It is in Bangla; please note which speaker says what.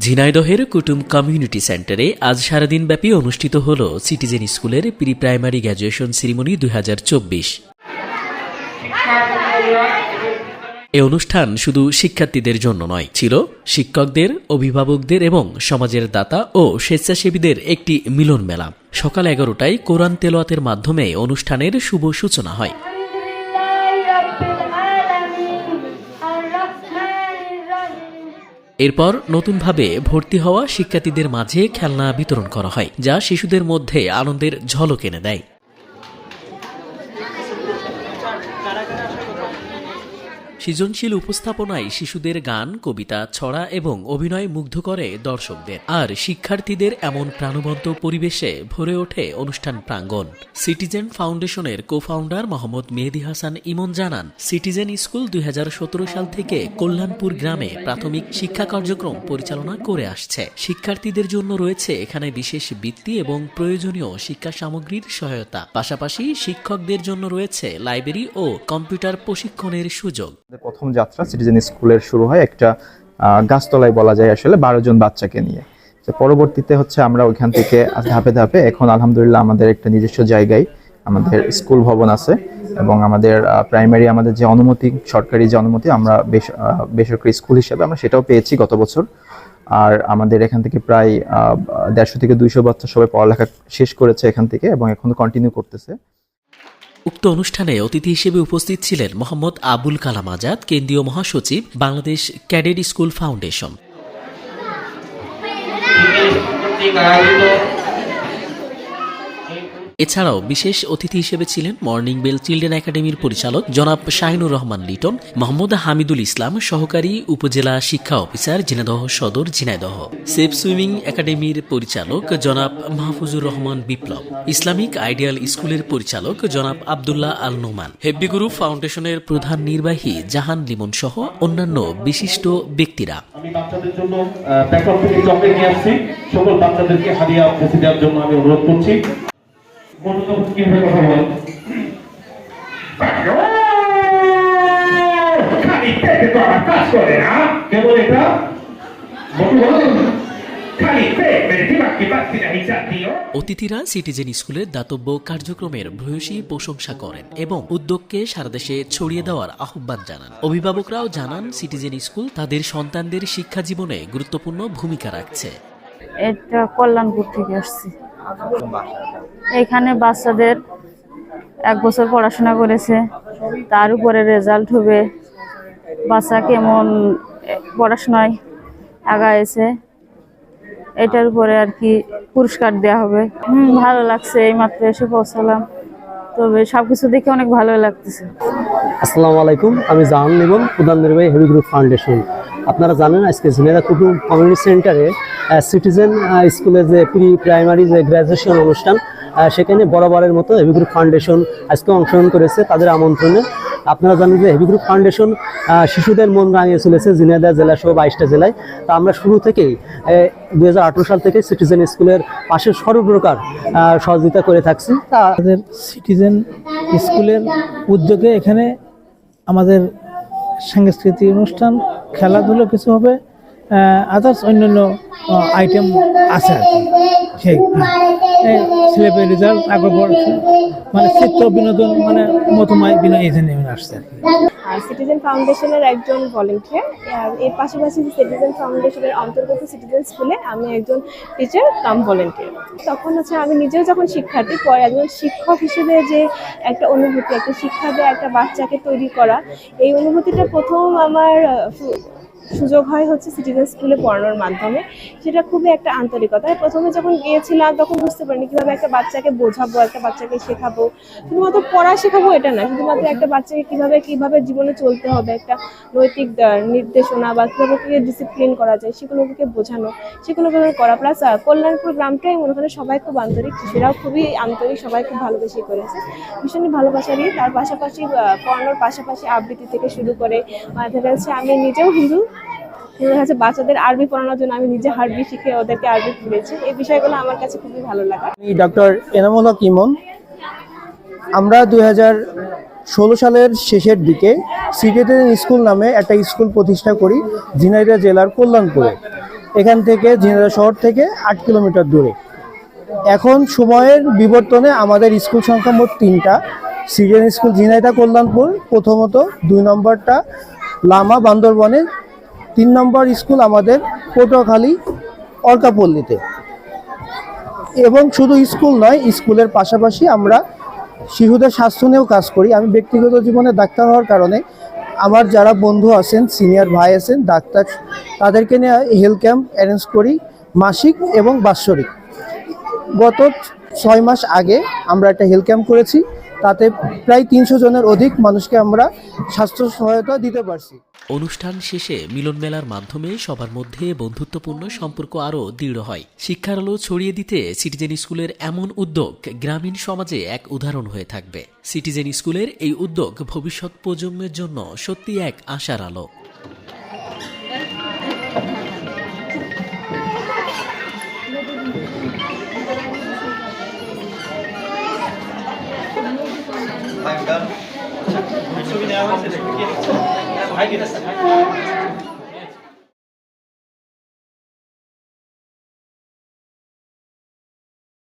Speaker 1: ঝিনাইদহের কুটুম কমিউনিটি সেন্টারে আজ সারাদিনব্যাপী অনুষ্ঠিত হল সিটিজেন স্কুলের প্রি প্রাইমারি গ্র্যাজুয়েশন সেরিমনি 2024। এ অনুষ্ঠান শুধু শিক্ষার্থীদের জন্য নয়, ছিল শিক্ষকদের, অভিভাবকদের এবং সমাজের দাতা ও স্বেচ্ছাসেবীদের একটি মিলন মেলা। সকাল 11টায় কোরআন তেলাওয়াতের মাধ্যমে অনুষ্ঠানের শুভ সূচনা হয়। এরপর নতুনভাবে ভর্তি হওয়া শিক্ষার্থীদের মাঝে খেলনা বিতরণ করা হয়, যা শিশুদের মধ্যে আনন্দের ঝলক এনে দেয়। সৃজনশীল উপস্থাপনায় শিশুদের গান, কবিতা, ছড়া এবং অভিনয় মুগ্ধ করে দর্শকদের, আর শিক্ষার্থীদের এমন প্রাণবন্ত পরিবেশে ভরে ওঠে অনুষ্ঠান প্রাঙ্গণ। সিটিজেন ফাউন্ডেশনের কো-ফাউন্ডার মোহাম্মদ মেহেদী হাসান ইমন জানান, সিটিজেন স্কুল 2017 সাল থেকে কল্যাণপুর গ্রামে প্রাথমিক শিক্ষা কার্যক্রম পরিচালনা করে আসছে। শিক্ষার্থীদের জন্য রয়েছে এখানে বিশেষ বৃত্তি এবং প্রয়োজনীয় শিক্ষা সামগ্রীর সহায়তা। পাশাপাশি শিক্ষকদের জন্য রয়েছে লাইব্রেরি ও কম্পিউটার প্রশিক্ষণের সুযোগ।
Speaker 2: প্রথম যাত্রা সিটিজেন স্কুলের শুরু হয় একটা গাছতলায়, বলা যায় আসলে 12 জন বাচ্চাকে নিয়ে। তো পরবর্তীতে আমরা ওইখান থেকে ধাপে ধাপে এখন আলহামদুলিল্লাহ আমাদের একটা নিজস্ব জায়গায় আমাদের স্কুল ভবন আছে, এবং আমাদের প্রাইমারি আমাদের যে অনুমতি, সরকারি যে অনুমতি, আমরা বেসরকারি স্কুল হিসেবে আমরা সেটাও পেয়েছি গত বছর। আর আমাদের এখান থেকে প্রায় 150 থেকে 200 বাচ্চা সবাই পড়ালেখা শেষ করেছে এখান থেকে, এবং এখনো কন্টিনিউ করতেছে।
Speaker 1: উক্ত অনুষ্ঠানে অতিথি হিসেবে উপস্থিত ছিলেন মোহাম্মদ আবুল কালাম আজাদ, কেন্দ্রীয় মহাসচিব, বাংলাদেশ ক্যাডেট স্কুল ফাউন্ডেশন। এছাড়াও বিশেষ অতিথি হিসেবে ছিলেন মর্নিং বেল চিলড্রেন একাডেমির পরিচালক জনাব শাহিনুর রহমান লিটন, মোহাম্মদ হামিদুল ইসলাম, সহকারী উপজেলা শিক্ষা অফিসার, ঝিনাইদহ সদর, ঝিনাইদহ, সেফ সুইমিং একাডেমির পরিচালক জনাব মাহফুজুর রহমান বিপ্লব, ইসলামিক আইডিয়াল স্কুলের পরিচালক জনাব আবদুল্লাহ আল নোমান, হেব্বি গ্রুপ ফাউন্ডেশনের প্রধান নির্বাহী জাহান লিমন সহ অন্যান্য বিশিষ্ট ব্যক্তিরা।
Speaker 3: আমি বাচ্চাদের জন্য ব্যাকআপ থেকে চকলেট নিয়ে আসছি, সকল বাচ্চাদেরকে হাদিয়া পৌঁছে দেওয়ার জন্য আমি অনুরোধ করছি।
Speaker 1: অতিথিরা সিটিজেন স্কুলের দাতব্য কার্যক্রমের ভূয়সী প্রশংসা করেন এবং উদ্যোগকে সারা দেশে ছড়িয়ে দেওয়ার আহ্বান জানান। অভিভাবকরাও জানান, সিটিজেন স্কুল তাদের সন্তানদের শিক্ষা জীবনে গুরুত্বপূর্ণ ভূমিকা রাখছে।
Speaker 4: এটা কল্যাণপুর থেকে আসছি। এখানে বাচ্চাদের 1 বছর পড়াশোনা করেছে, তার উপরে রেজাল্ট হবে, বাচ্চা কেমন পড়াশোনায় আগাইছে এটার উপরে আর কি পুরস্কার দেওয়া হবে। ভালো লাগছে, এইমাত্র এসে পৌঁছালাম, তবে সবকিছু দেখে অনেক ভালো লাগতেছে।
Speaker 5: আসসালামু আলাইকুম, আমি জাহান লিমন, প্রধান নির্বাহী হেভি গ্রুপ ফাউন্ডেশন। আপনারা জানেন আজকে ঝিনাইদহ কুটুম কমিউনিটি সেন্টারে সিটিজেন স্কুলে যে প্রি প্রাইমারি যে গ্র্যাজুয়েশন অনুষ্ঠান, সেখানে বরাবরের মতো হেভি গ্রুপ ফাউন্ডেশন আজকে অংশগ্রহণ করেছে তাদের আমন্ত্রণে। আপনারা জানেন যে হেভি গ্রুপ ফাউন্ডেশন শিশুদের মন রাঙিয়ে চলেছে ঝিনাইদহ জেলা সহ 22টা জেলায়। তা আমরা শুরু থেকেই 2018 সাল থেকে সিটিজেন স্কুলের পাশে সর্বপ্রকার সহযোগিতা করে থাকছি।
Speaker 6: তা আমাদের সিটিজেন স্কুলের উদ্যোগে এখানে আমাদের সাংস্কৃতিক অনুষ্ঠান, খেলাধুলো কিছু হবে, আদার্স অন্যান্য আইটেম আছে আর কি। সেই ছেলেপেলে রেজাল্ট আগে মানে চিত্র বিনোদন, মানে মতময় বিনোদন এই জন্য আসছে আর কি।
Speaker 7: সিটিজেন ফাউন্ডেশনের একজন ভলেন্টিয়ার, আর এর পাশাপাশি সিটিজেন ফাউন্ডেশনের অন্তর্গত সিটিজেন স্কুলে আমি একজন টিচার কাম ভলেন্টিয়ার। তখন আমি নিজেও যখন শিক্ষার্থী, পরে একজন শিক্ষক হিসেবে যে একটা অনুভূতি, একটা শিক্ষা দিয়ে একটা বাচ্চাকে তৈরি করা, এই অনুভূতিটা প্রথম আমার সুযোগ হয় সিটিজেন স্কুলে পড়ানোর মাধ্যমে। সেটা খুবই একটা আন্তরিকতা। প্রথমে যখন গিয়েছিলাম তখন বুঝতে পারিনি কীভাবে একটা বাচ্চাকে বোঝাবো, একটা বাচ্চাকে শেখাবো, শুধুমাত্র পড়া শেখাবো এটা না, শুধুমাত্র একটা বাচ্চাকে কিভাবে জীবনে চলতে হবে, একটা নৈতিক নির্দেশনা বা কীভাবে ডিসিপ্লিন করা যায় সেগুলোকে বোঝানো, সেগুলো করা। প্লাস কল্যাণপুর গ্রামটাই মনে করেন সবাই খুব আন্তরিক, শিশুরাও খুবই আন্তরিক, সবাই খুব ভালোবেসে করেছে, ভীষণই ভালোবাসা নিয়ে। তার পাশাপাশি পড়ানোর পাশাপাশি আবৃত্তি থেকে শুরু করে দেখা যাচ্ছে আমি নিজেও হিন্দু, বাচ্চাদের আরবি পড়ানোর জন্য আমি নিজে আরবি শিখে ওদেরকে আরবি পড়েছি। এই বিষয়গুলো আমার কাছে খুবই ভালো লাগে।
Speaker 6: আমি ডক্টর এনামুল হক ইমন। আমরা 2016 সালের শেষের দিকে সিটিজেন স্কুল নামে একটা স্কুল প্রতিষ্ঠা করি ঝিনাইদহ জেলার কল্যাণপুরে। এখান থেকে ঝিনাইদহ শহর থেকে 8 কিলোমিটার দূরে। এখন সময়ের বিবর্তনে আমাদের স্কুল সংখ্যা মোট 3টা। সিটিজেন স্কুল ঝিনাইদহ কল্যাণপুর প্রথমত, 2 নম্বরটা লামা বান্দরবনে, 3 নম্বর স্কুল আমাদের পটুয়াখালী অর্কাপল্লীতে। এবং শুধু স্কুল নয়, স্কুলের পাশাপাশি আমরা শিশুদের স্বাস্থ্য নিয়েও কাজ করি। আমি ব্যক্তিগত জীবনে ডাক্তার হওয়ার কারণে আমার যারা বন্ধু আছেন, সিনিয়র ভাই আছেন ডাক্তার, তাদেরকে নিয়ে হেলথ ক্যাম্প অ্যারেঞ্জ করি মাসিক এবং বাৎসরিক। গত 6 মাস আগে আমরা একটা হেলথ ক্যাম্প করেছি, তাতে প্রায় 300 জনের অধিক মানুষকে আমরা স্বাস্থ্য সহায়তা দিতে পারছি।
Speaker 1: অনুষ্ঠান শেষে মিলন মেলার মাধ্যমে সবার মধ্যে বন্ধুত্বপূর্ণ সম্পর্ক আরও দৃঢ় হয়। শিক্ষার আলো ছড়িয়ে দিতে সিটিজেন স্কুলের এমন উদ্যোগ গ্রামীণ সমাজে এক উদাহরণ হয়ে থাকবে। সিটিজেন স্কুলের এই উদ্যোগ ভবিষ্যৎ প্রজন্মের জন্য সত্যি এক আশার আলো।
Speaker 3: ছবি নেওয়া হয়েছে